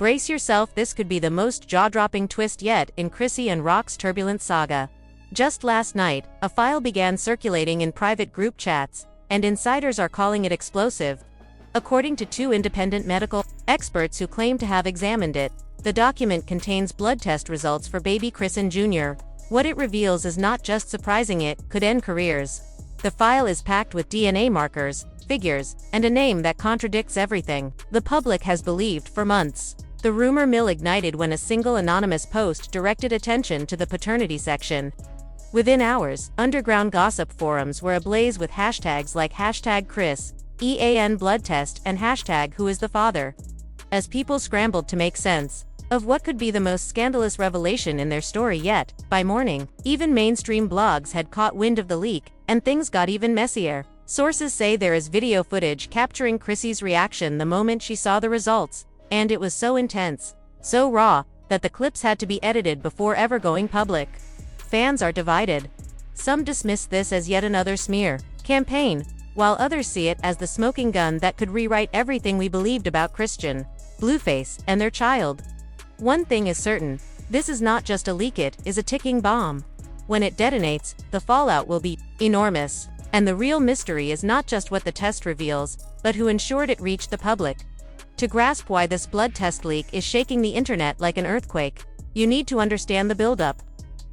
Brace yourself, this could be the most jaw-dropping twist yet in Chrisean Rock's turbulent saga. Just last night, a file began circulating in private group chats, and insiders are calling it explosive. According to two independent medical experts who claim to have examined it, the document contains blood test results for baby Chrisean Jr. What it reveals is not just surprising, it could end careers. The file is packed with DNA markers, figures, and a name that contradicts everything the public has believed for months. The rumor mill ignited when a single anonymous post directed attention to the paternity section. Within hours, underground gossip forums were ablaze with hashtags like #Chris, EAN blood test, and #Who is the father? As people scrambled to make sense of what could be the most scandalous revelation in their story yet. By morning, even mainstream blogs had caught wind of the leak, and things got even messier. Sources say there is video footage capturing Chrissy's reaction the moment she saw the results, and it was so intense, so raw, that the clips had to be edited before ever going public. Fans are divided. Some dismiss this as yet another smear campaign, while others see it as the smoking gun that could rewrite everything we believed about Chrisean, Blueface, and their child. One thing is certain, this is not just a leak, it is a ticking bomb. When it detonates, the fallout will be enormous. And the real mystery is not just what the test reveals, but who ensured it reached the public. To grasp why this blood test leak is shaking the internet like an earthquake, you need to understand the buildup.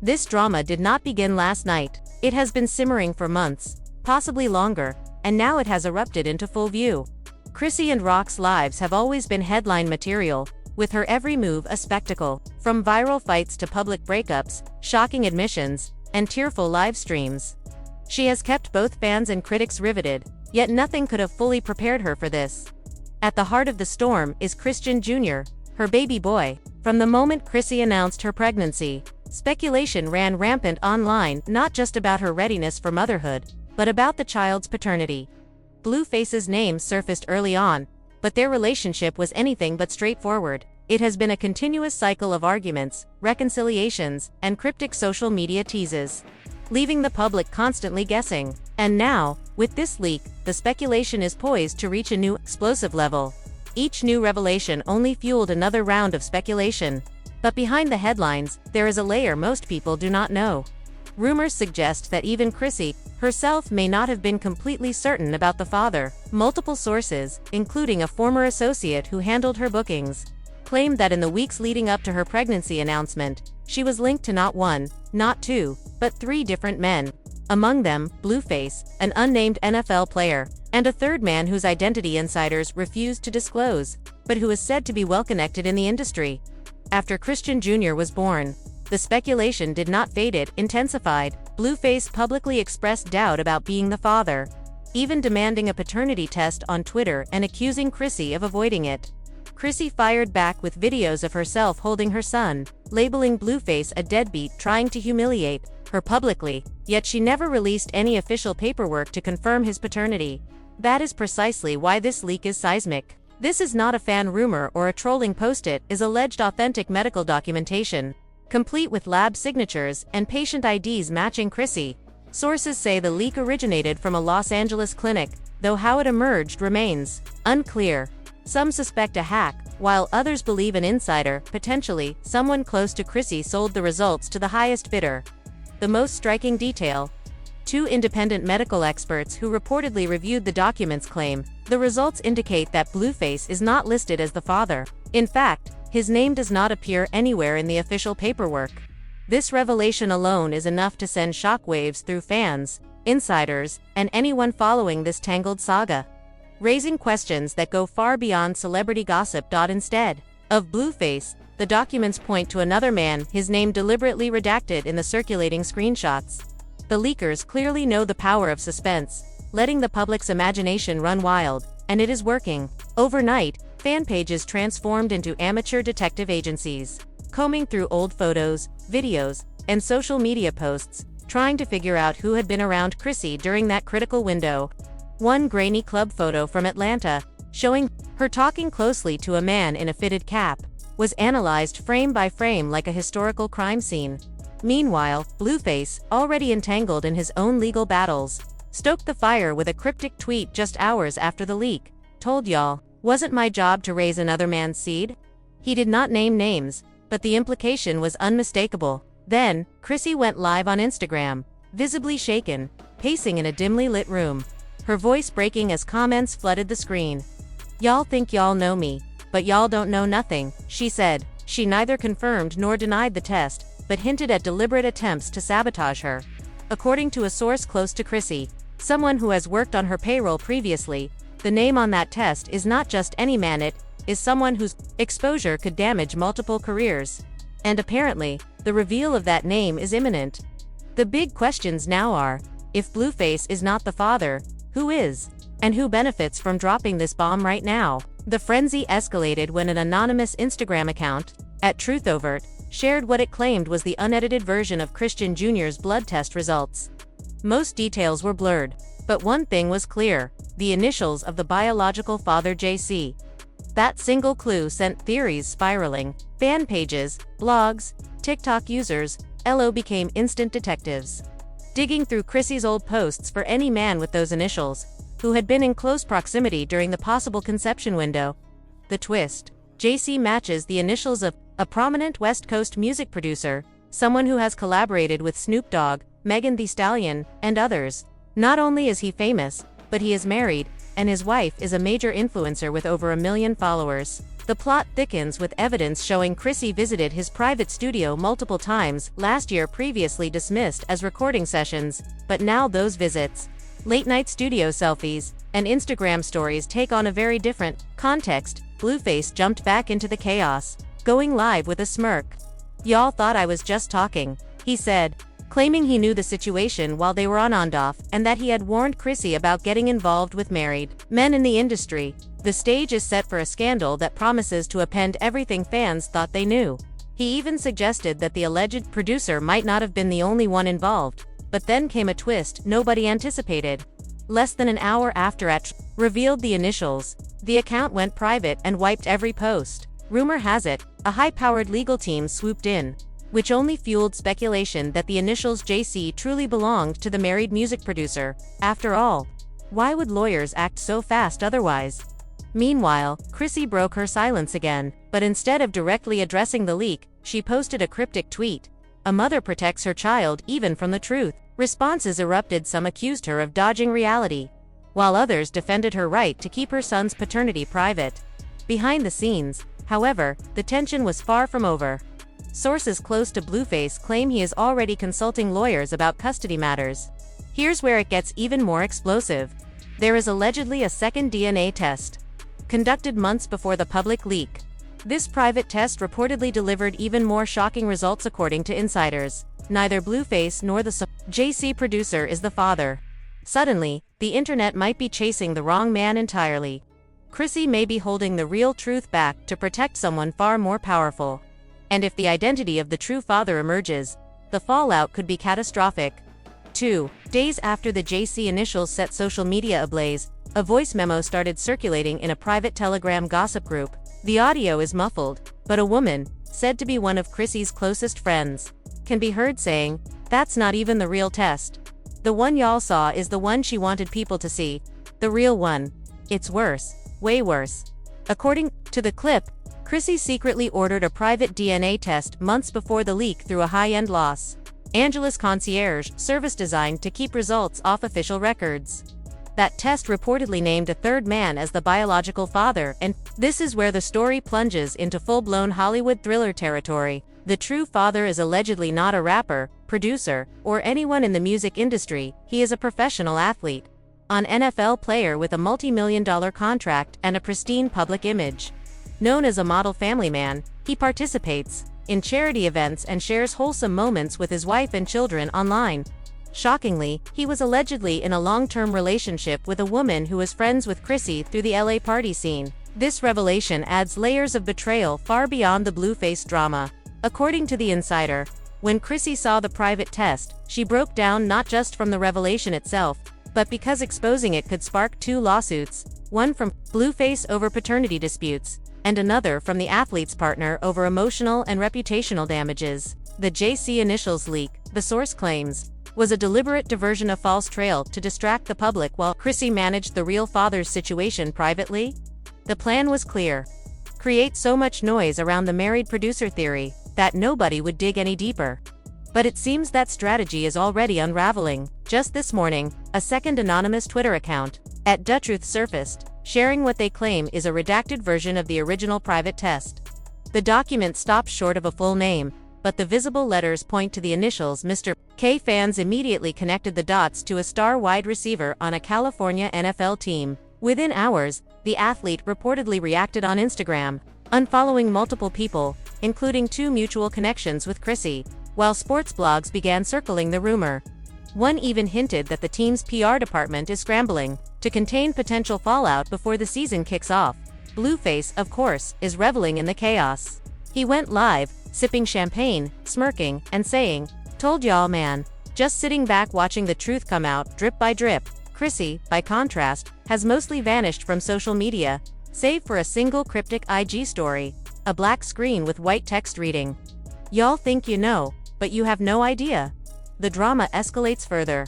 This drama did not begin last night. It has been simmering for months, possibly longer, and now it has erupted into full view. Chrisean Rock's lives have always been headline material, with her every move a spectacle, from viral fights to public breakups, shocking admissions, and tearful live streams. She has kept both fans and critics riveted, yet nothing could have fully prepared her for this. At the heart of the storm is Chrisean Jr., her baby boy. From the moment Chrissy announced her pregnancy, speculation ran rampant online, not just about her readiness for motherhood, but about the child's paternity. Blueface's name surfaced early on, but their relationship was anything but straightforward. It has been a continuous cycle of arguments, reconciliations, and cryptic social media teases, leaving the public constantly guessing. And now, with this leak, the speculation is poised to reach a new, explosive level. Each new revelation only fueled another round of speculation. But behind the headlines, there is a layer most people do not know. Rumors suggest that even Chrissy herself may not have been completely certain about the father. Multiple sources, including a former associate who handled her bookings, claimed that in the weeks leading up to her pregnancy announcement, she was linked to not one, not two, but 3 different men. Among them, Blueface, an unnamed NFL player, and a third man whose identity insiders refused to disclose, but who is said to be well connected in the industry. After Chrisean Jr. was born, the speculation did not fade, it intensified. Blueface publicly expressed doubt about being the father, even demanding a paternity test on Twitter and accusing Chrissy of avoiding it. Chrissy fired back with videos of herself holding her son, labeling Blueface a deadbeat trying to humiliate her publicly, yet she never released any official paperwork to confirm his paternity. That is precisely why this leak is seismic. This is not a fan rumor or a trolling post, it is alleged authentic medical documentation, complete with lab signatures and patient IDs matching Chrissy. Sources say the leak originated from a Los Angeles clinic, though how it emerged remains unclear. Some suspect a hack, while others believe an insider, potentially someone close to Chrissy, sold the results to the highest bidder. The most striking detail: 2 independent medical experts who reportedly reviewed the documents claim the results indicate that Blueface is not listed as the father. In fact, his name does not appear anywhere in the official paperwork. This revelation alone is enough to send shockwaves through fans, insiders, and anyone following this tangled saga, raising questions that go far beyond celebrity gossip. Instead of Blueface, the documents point to another man, his name deliberately redacted in the circulating screenshots. The leakers clearly know the power of suspense, letting the public's imagination run wild, and it is working. Overnight, fan pages transformed into amateur detective agencies, combing through old photos, videos, and social media posts, trying to figure out who had been around Chrissy during that critical window. One grainy club photo from Atlanta, showing her talking closely to a man in a fitted cap, was analyzed frame by frame like a historical crime scene. Meanwhile, Blueface, already entangled in his own legal battles, stoked the fire with a cryptic tweet just hours after the leak. "Told y'all, wasn't my job to raise another man's seed?" He did not name names, but the implication was unmistakable. Then, Chrissy went live on Instagram, visibly shaken, pacing in a dimly lit room, her voice breaking as comments flooded the screen. "Y'all think y'all know me, but y'all don't know nothing," she said. She neither confirmed nor denied the test, but hinted at deliberate attempts to sabotage her. According to a source close to Chrissy, someone who has worked on her payroll previously, the name on that test is not just any man, it is someone whose exposure could damage multiple careers. And apparently, the reveal of that name is imminent. The big questions now are, if Blueface is not the father, who is? And who benefits from dropping this bomb right now? The frenzy escalated when an anonymous Instagram account, @TruthOvert, shared what it claimed was the unedited version of Chrisean Jr.'s blood test results. Most details were blurred, but one thing was clear: the initials of the biological father, JC. That single clue sent theories spiraling. Fan pages, blogs, TikTok users, LO became instant detectives, digging through Chrissy's old posts for any man with those initials, who had been in close proximity during the possible conception window. The twist: JC matches the initials of a prominent West Coast music producer, someone who has collaborated with Snoop Dogg, Megan Thee Stallion, and others. Not only is he famous, but he is married, and his wife is a major influencer with over 1 million followers. The plot thickens with evidence showing Chrissy visited his private studio multiple times last year, previously dismissed as recording sessions, but now those visits, late-night studio selfies, and Instagram stories take on a very different context. Blueface jumped back into the chaos, going live with a smirk. "Y'all thought I was just talking," he said, claiming he knew the situation while they were on Ondoff, and that he had warned Chrissy about getting involved with married men in the industry. The stage is set for a scandal that promises to upend everything fans thought they knew. He even suggested that the alleged producer might not have been the only one involved. But then came a twist nobody anticipated. Less than an hour after revealed the initials, the account went private and wiped every post. Rumor has it, a high-powered legal team swooped in, which only fueled speculation that the initials JC truly belonged to the married music producer. After all, why would lawyers act so fast otherwise? Meanwhile, Chrissy broke her silence again, but instead of directly addressing the leak, she posted a cryptic tweet. "A mother protects her child even from the truth." Responses erupted. Some accused her of dodging reality, while others defended her right to keep her son's paternity private. Behind the scenes, however, the tension was far from over. Sources close to Blueface claim he is already consulting lawyers about custody matters. Here's where it gets even more explosive. There is allegedly a second DNA test, conducted months before the public leak. This private test reportedly delivered even more shocking results according to insiders. Neither Blueface nor the JC producer is the father. Suddenly, the internet might be chasing the wrong man entirely. Chrissy may be holding the real truth back to protect someone far more powerful. And if the identity of the true father emerges, the fallout could be catastrophic. 2 days after the JC initials set social media ablaze, a voice memo started circulating in a private Telegram gossip group. The audio is muffled, but a woman, said to be one of Chrissy's closest friends, can be heard saying, "That's not even the real test. The one y'all saw is the one she wanted people to see. The real one. It's worse. Way worse." According to the clip, Chrissy secretly ordered a private DNA test months before the leak through a high-end Los Angeles concierge service designed to keep results off official records. That test reportedly named a third man as the biological father, and this is where the story plunges into full-blown Hollywood thriller territory. The true father is allegedly not a rapper, producer, or anyone in the music industry. He is a professional athlete, an NFL player with a multi-million-dollar contract and a pristine public image. Known as a model family man, he participates in charity events and shares wholesome moments with his wife and children online. Shockingly, he was allegedly in a long-term relationship with a woman who was friends with Chrissy through the LA party scene. This revelation adds layers of betrayal far beyond the Blueface drama. According to the insider, when Chrissy saw the private test, she broke down not just from the revelation itself, but because exposing it could spark 2 lawsuits, one from Blueface over paternity disputes, and another from the athlete's partner over emotional and reputational damages. The JC initials leak, the source claims, was a deliberate diversion of false trail to distract the public while Chrissy managed the real father's situation privately. The plan was clear. create so much noise around the married producer theory that nobody would dig any deeper. But it seems that strategy is already unraveling. Just this morning, a second anonymous Twitter account, @DutchTruth, surfaced, sharing what they claim is a redacted version of the original private test. The document stops short of a full name, but the visible letters point to the initials Mr. K. Fans immediately connected the dots to a star wide receiver on a California NFL team. Within hours, the athlete reportedly reacted on Instagram, unfollowing multiple people, including 2 mutual connections with Chrissy, while sports blogs began circling the rumor. One even hinted that the team's PR department is scrambling to contain potential fallout before the season kicks off. Blueface, of course, is reveling in the chaos. He went live, sipping champagne, smirking, and saying, "Told y'all, man." Just sitting back watching the truth come out, drip by drip. Chrissy, by contrast, has mostly vanished from social media, save for a single cryptic IG story, a black screen with white text reading, "Y'all think you know, but you have no idea." The drama escalates further.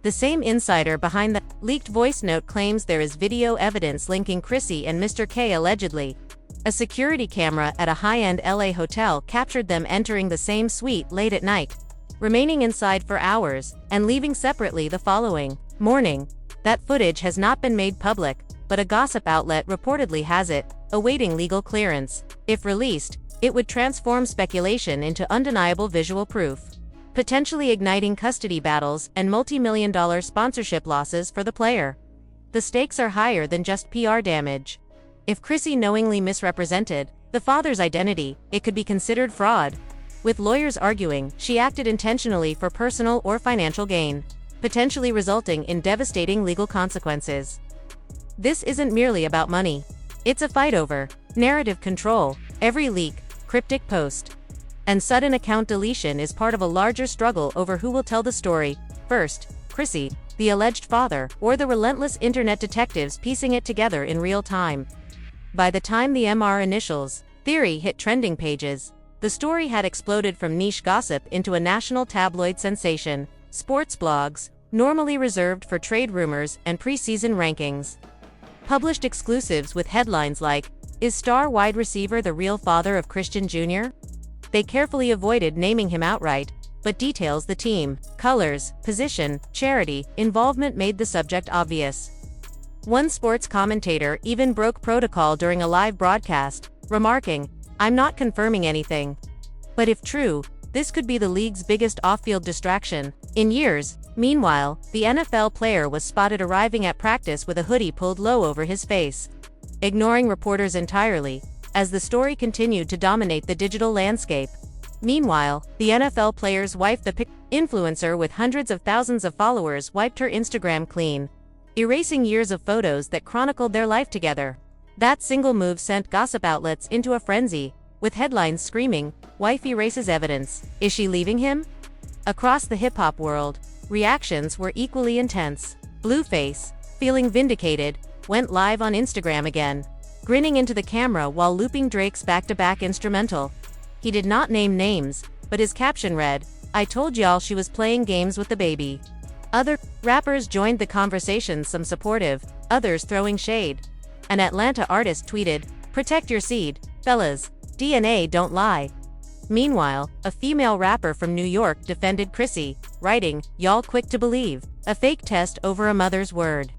The same insider behind the leaked voice note claims there is video evidence linking Chrissy and Mr. K allegedly. A security camera at a high-end LA hotel captured them entering the same suite late at night, remaining inside for hours, and leaving separately the following morning. That footage has not been made public, but a gossip outlet reportedly has it, awaiting legal clearance. If released, it would transform speculation into undeniable visual proof, potentially igniting custody battles and multi-million-dollar sponsorship losses for the player. The stakes are higher than just PR damage. If Chrissy knowingly misrepresented the father's identity, it could be considered fraud, with lawyers arguing she acted intentionally for personal or financial gain, potentially resulting in devastating legal consequences. This isn't merely about money. It's a fight over narrative control. Every leak, cryptic post, and sudden account deletion is part of a larger struggle over who will tell the story first: Chrissy, the alleged father, or the relentless internet detectives piecing it together in real time. By the time the MR initials theory hit trending pages, the story had exploded from niche gossip into a national tabloid sensation. Sports blogs, normally reserved for trade rumors and preseason rankings, published exclusives with headlines like, "Is star wide receiver the real father of Chrisean Jr.?" They carefully avoided naming him outright, but details the team, colors, position, charity, involvement made the subject obvious. One sports commentator even broke protocol during a live broadcast, remarking, "I'm not confirming anything. But if true, this could be the league's biggest off-field distraction in years." Meanwhile, the NFL player was spotted arriving at practice with a hoodie pulled low over his face, ignoring reporters entirely, as the story continued to dominate the digital landscape. Meanwhile, the NFL player's wife, the influencer with hundreds of thousands of followers, wiped her Instagram clean, erasing years of photos that chronicled their life together. That single move sent gossip outlets into a frenzy, with headlines screaming, "Wife erases evidence. Is she leaving him?" Across the hip-hop world, reactions were equally intense. Blueface, feeling vindicated, went live on Instagram again, grinning into the camera while looping Drake's back-to-back instrumental. He did not name names, but his caption read, "I told y'all she was playing games with the baby." Other rappers joined the conversation, some supportive, others throwing shade. An Atlanta artist tweeted, "Protect your seed, fellas. DNA don't lie." Meanwhile, a female rapper from New York defended Chrissy, writing, "Y'all quick to believe a fake test over a mother's word."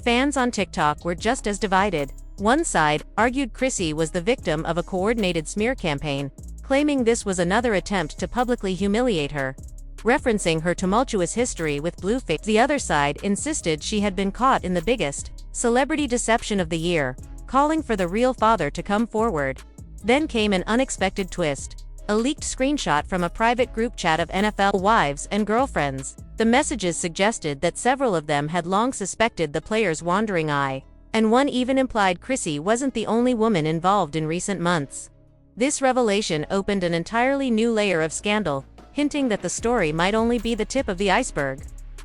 Fans on TikTok were just as divided. One side argued Chrissy was the victim of a coordinated smear campaign, claiming this was another attempt to publicly humiliate her, referencing her tumultuous history with Blueface. The other side insisted she had been caught in the biggest celebrity deception of the year, calling for the real father to come forward. Then came an unexpected twist. A leaked screenshot from a private group chat of NFL wives and girlfriends. The messages suggested that several of them had long suspected the player's wandering eye, and one even implied Chrissy wasn't the only woman involved in recent months. This revelation opened an entirely new layer of scandal, hinting that the story might only be the tip of the iceberg.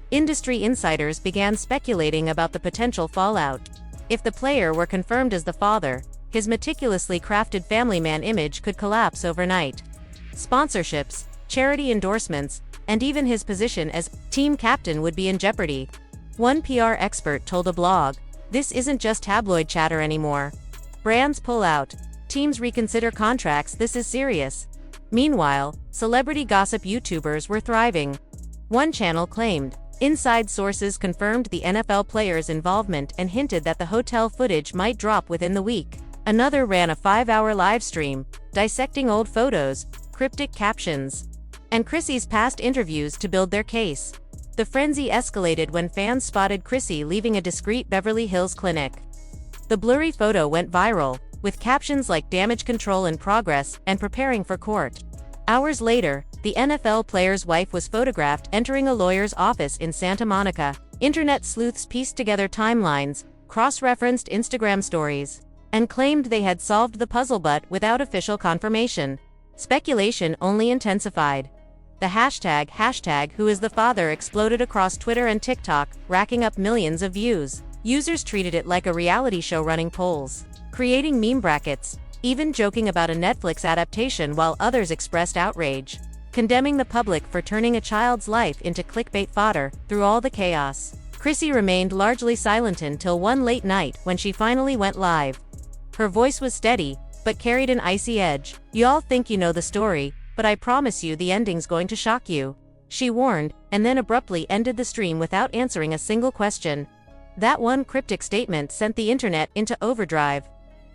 Industry insiders began speculating about the potential fallout. If the player were confirmed as the father, his meticulously crafted family man image could collapse overnight. Sponsorships, charity endorsements, and even his position as team captain would be in jeopardy. One PR expert told a blog, "This isn't just tabloid chatter anymore. Brands pull out. teams reconsider contracts, this is serious. Meanwhile, celebrity gossip YouTubers were thriving. One channel claimed, inside sources confirmed the NFL players' involvement and hinted that the hotel footage might drop within the week. Another ran a 5-hour live stream, dissecting old photos, cryptic captions, and Chrissy's past interviews to build their case. The frenzy escalated when fans spotted Chrissy leaving a discreet Beverly Hills clinic. The blurry photo went viral, with captions like "damage control in progress" and "preparing for court." Hours later, the NFL player's wife was photographed entering a lawyer's office in Santa Monica. Internet sleuths pieced together timelines, cross-referenced Instagram stories, and claimed they had solved the puzzle, but without official confirmation. Speculation only intensified. The hashtag who is the father exploded across Twitter and TikTok, racking up millions of views. Users treated it like a reality show running polls, creating meme brackets, even joking about a Netflix adaptation, while others expressed outrage, condemning the public for turning a child's life into clickbait fodder. Through all the chaos, Chrissy remained largely silent until one late night when she finally went live. Her voice was steady, but carried an icy edge. "Y'all think you know the story, but I promise you the ending's going to shock you," she warned, and then abruptly ended the stream without answering a single question. That one cryptic statement sent the internet into overdrive.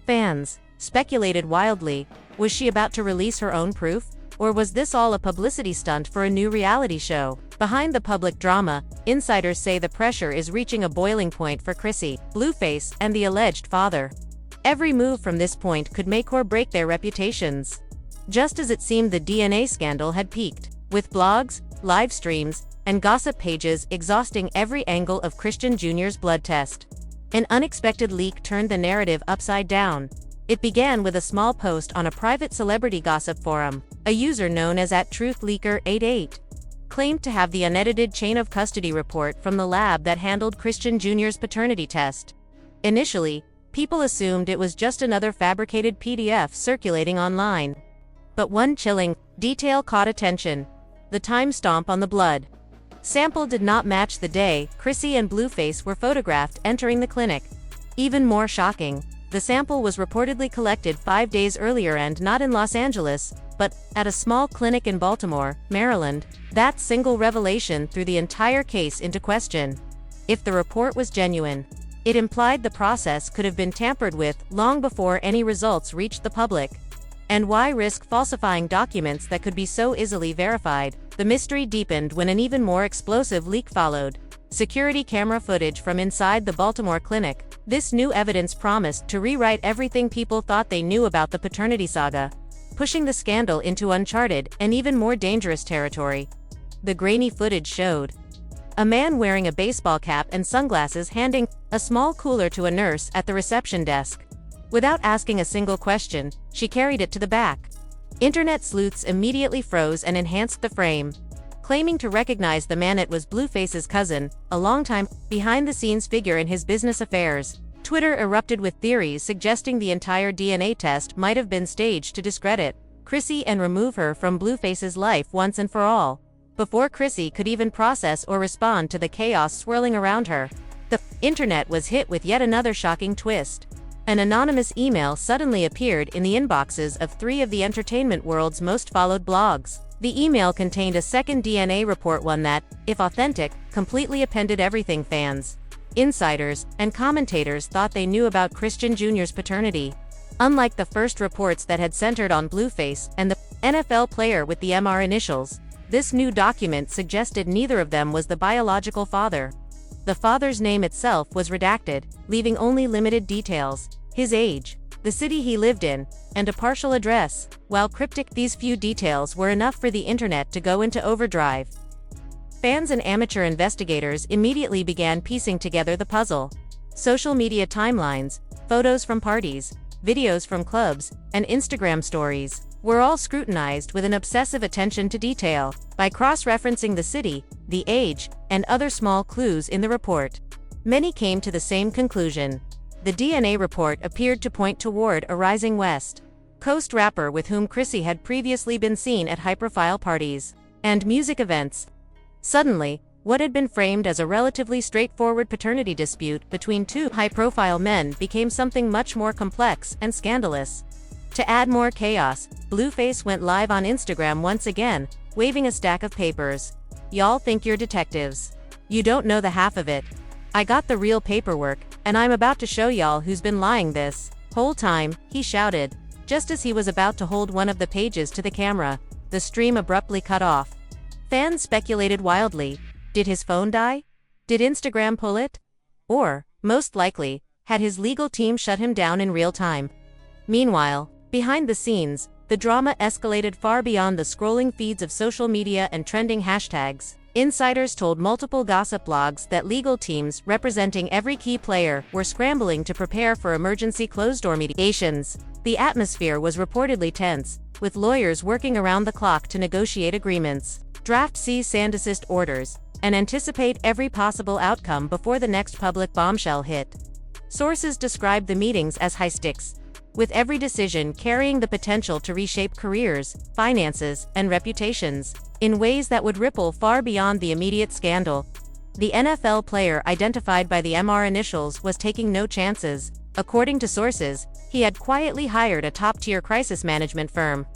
Fans speculated wildly. Was she about to release her own proof? Or was this all a publicity stunt for a new reality show? Behind the public drama, insiders say the pressure is reaching a boiling point for Chrissy, Blueface, and the alleged father. Every move from this point could make or break their reputations. Just as it seemed the DNA scandal had peaked, with blogs, live streams, and gossip pages exhausting every angle of Chrisean Jr.'s blood test. An unexpected leak turned the narrative upside down. It began with a small post on a private celebrity gossip forum. A user known as @truthleaker88 claimed to have the unedited chain of custody report from the lab that handled Chrisean Jr.'s paternity test. Initially, people assumed it was just another fabricated PDF circulating online. But one chilling detail caught attention: the timestamp on the blood sample did not match the day Chrissy and Blueface were photographed entering the clinic. Even more shocking, the sample was reportedly collected 5 days earlier and not in Los Angeles, but at a small clinic in Baltimore, Maryland. That single revelation threw the entire case into question. If the report was genuine, it implied the process could have been tampered with long before any results reached the public. And why risk falsifying documents that could be so easily verified? The mystery deepened when an even more explosive leak followed. Security camera footage from inside the Baltimore clinic. This new evidence promised to rewrite everything people thought they knew about the paternity saga, pushing the scandal into uncharted and even more dangerous territory. The grainy footage showed a man wearing a baseball cap and sunglasses handing a small cooler to a nurse at the reception desk. Without asking a single question, she carried it to the back. Internet sleuths immediately froze and enhanced the frame, claiming to recognize the man. It was Blueface's cousin, a longtime, behind-the-scenes figure in his business affairs. Twitter erupted with theories suggesting the entire DNA test might have been staged to discredit Chrissy and remove her from Blueface's life once and for all. Before Chrissy could even process or respond to the chaos swirling around her, the internet was hit with yet another shocking twist. An anonymous email suddenly appeared in the inboxes of 3 of the entertainment world's most followed blogs. The email contained a second DNA report, one that, if authentic, completely upended everything fans, insiders, and commentators thought they knew about Chrisean Jr.'s paternity. Unlike the first reports that had centered on Blueface and the NFL player with the MR initials, this new document suggested neither of them was the biological father. The father's name itself was redacted, leaving only limited details: his age, the city he lived in, and a partial address. While cryptic, these few details were enough for the internet to go into overdrive. Fans and amateur investigators immediately began piecing together the puzzle. Social media timelines, photos from parties, videos from clubs, and Instagram stories were all scrutinized with an obsessive attention to detail. By cross-referencing the city, the age, and other small clues in the report, many came to the same conclusion. The DNA report appeared to point toward a rising West Coast rapper with whom Chrissy had previously been seen at high-profile parties and music events. Suddenly, what had been framed as a relatively straightforward paternity dispute between 2 high-profile men became something much more complex and scandalous. To add more chaos, Blueface went live on Instagram once again, waving a stack of papers. "Y'all think you're detectives. You don't know the half of it. I got the real paperwork, and I'm about to show y'all who's been lying this whole time," he shouted. Just as he was about to hold one of the pages to the camera, the stream abruptly cut off. Fans speculated wildly. Did his phone die? Did Instagram pull it? Or, most likely, had his legal team shut him down in real time? Meanwhile, behind the scenes, the drama escalated far beyond the scrolling feeds of social media and trending hashtags. Insiders told multiple gossip blogs that legal teams representing every key player were scrambling to prepare for emergency closed-door mediations. The atmosphere was reportedly tense, with lawyers working around the clock to negotiate agreements, draft cease and desist orders, and anticipate every possible outcome before the next public bombshell hit. Sources described the meetings as high-stakes, with every decision carrying the potential to reshape careers, finances, and reputations in ways that would ripple far beyond the immediate scandal. The NFL player identified by the MR initials was taking no chances. According to sources, he had quietly hired a top-tier crisis management firm,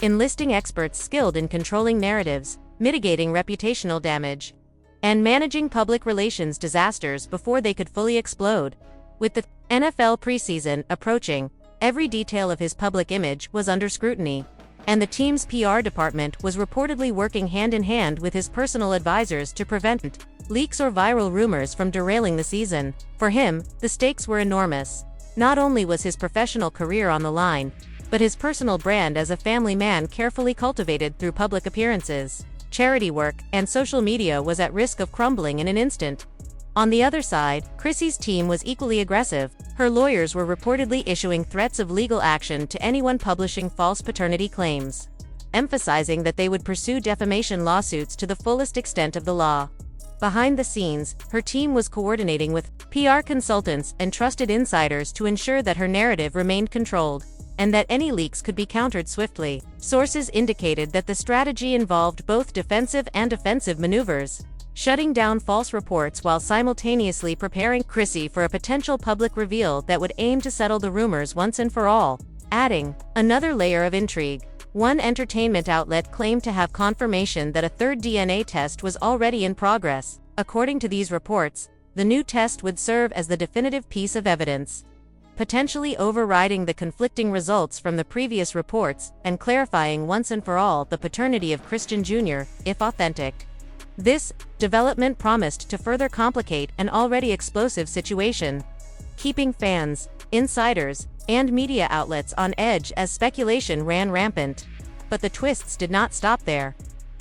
enlisting experts skilled in controlling narratives, mitigating reputational damage, and managing public relations disasters before they could fully explode. With the NFL preseason approaching, every detail of his public image was under scrutiny, and the team's PR department was reportedly working hand-in-hand with his personal advisors to prevent leaks or viral rumors from derailing the season. For him, the stakes were enormous. Not only was his professional career on the line, but his personal brand as a family man carefully cultivated through public appearances, charity work, and social media was at risk of crumbling in an instant. On the other side, Chrissy's team was equally aggressive. Her lawyers were reportedly issuing threats of legal action to anyone publishing false paternity claims, emphasizing that they would pursue defamation lawsuits to the fullest extent of the law. Behind the scenes, her team was coordinating with PR consultants and trusted insiders to ensure that her narrative remained controlled, and that any leaks could be countered swiftly. Sources indicated that the strategy involved both defensive and offensive maneuvers, shutting down false reports while simultaneously preparing Chrissy for a potential public reveal that would aim to settle the rumors once and for all, adding another layer of intrigue. One entertainment outlet claimed to have confirmation that a third DNA test was already in progress. According to these reports, the new test would serve as the definitive piece of evidence, potentially overriding the conflicting results from the previous reports and clarifying once and for all the paternity of Chrisean Jr., if authentic. This development promised to further complicate an already explosive situation, keeping fans, insiders, and media outlets on edge as speculation ran rampant. But the twists did not stop there.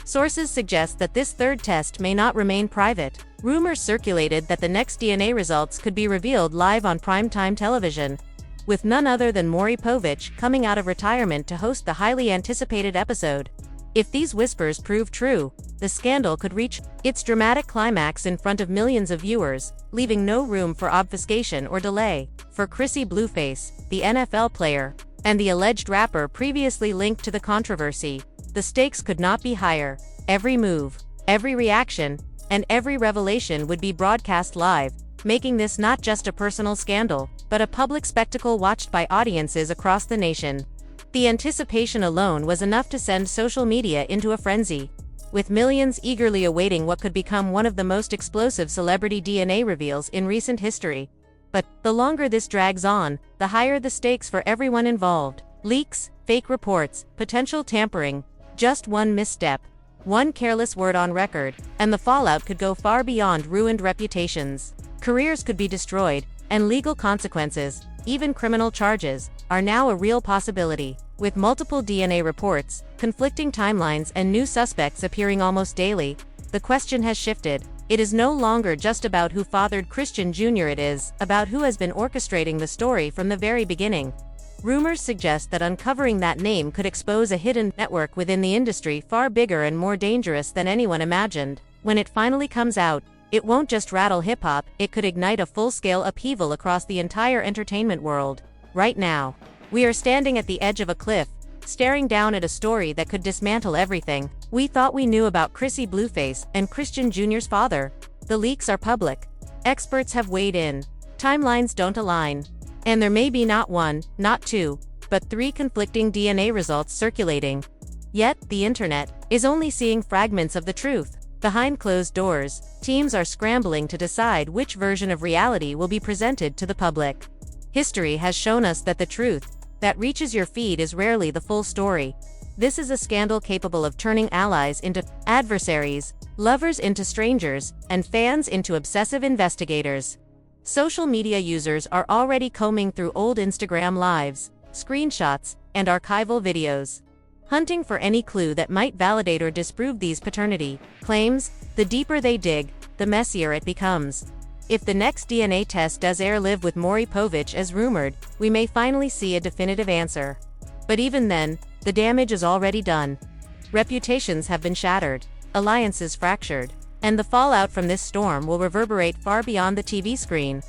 Sources suggest that this third test may not remain private. Rumors circulated that the next DNA results could be revealed live on primetime television, with none other than Maury Povich coming out of retirement to host the highly anticipated episode. If these whispers prove true, the scandal could reach its dramatic climax in front of millions of viewers, leaving no room for obfuscation or delay. For Chrissy Blueface, the NFL player, and the alleged rapper previously linked to the controversy, the stakes could not be higher. Every move, every reaction, and every revelation would be broadcast live, making this not just a personal scandal, but a public spectacle watched by audiences across the nation. The anticipation alone was enough to send social media into a frenzy, with millions eagerly awaiting what could become one of the most explosive celebrity DNA reveals in recent history. But the longer this drags on, the higher the stakes for everyone involved. Leaks, fake reports, potential tampering, just one misstep, one careless word on record, and the fallout could go far beyond ruined reputations. Careers could be destroyed, and legal consequences, even criminal charges, are now a real possibility. With multiple DNA reports, conflicting timelines, and new suspects appearing almost daily, the question has shifted. It is no longer just about who fathered Chrisean Jr. It is about who has been orchestrating the story from the very beginning. Rumors suggest that uncovering that name could expose a hidden network within the industry far bigger and more dangerous than anyone imagined. When it finally comes out, it won't just rattle hip-hop, it could ignite a full-scale upheaval across the entire entertainment world. Right now, we are standing at the edge of a cliff, staring down at a story that could dismantle everything we thought we knew about Chrissy Blueface and Chrisean Jr.'s father. The leaks are public. Experts have weighed in. Timelines don't align. And there may be not one, not two, but 3 conflicting DNA results circulating. Yet, the internet is only seeing fragments of the truth. Behind closed doors, teams are scrambling to decide which version of reality will be presented to the public. History has shown us that the truth that reaches your feed is rarely the full story. This is a scandal capable of turning allies into adversaries, lovers into strangers, and fans into obsessive investigators. Social media users are already combing through old Instagram lives, screenshots, and archival videos, hunting for any clue that might validate or disprove these paternity claims. The deeper they dig, the messier it becomes. If the next DNA test does live with Maury Povich as rumored, we may finally see a definitive answer. But even then, the damage is already done. Reputations have been shattered, alliances fractured, and the fallout from this storm will reverberate far beyond the TV screen.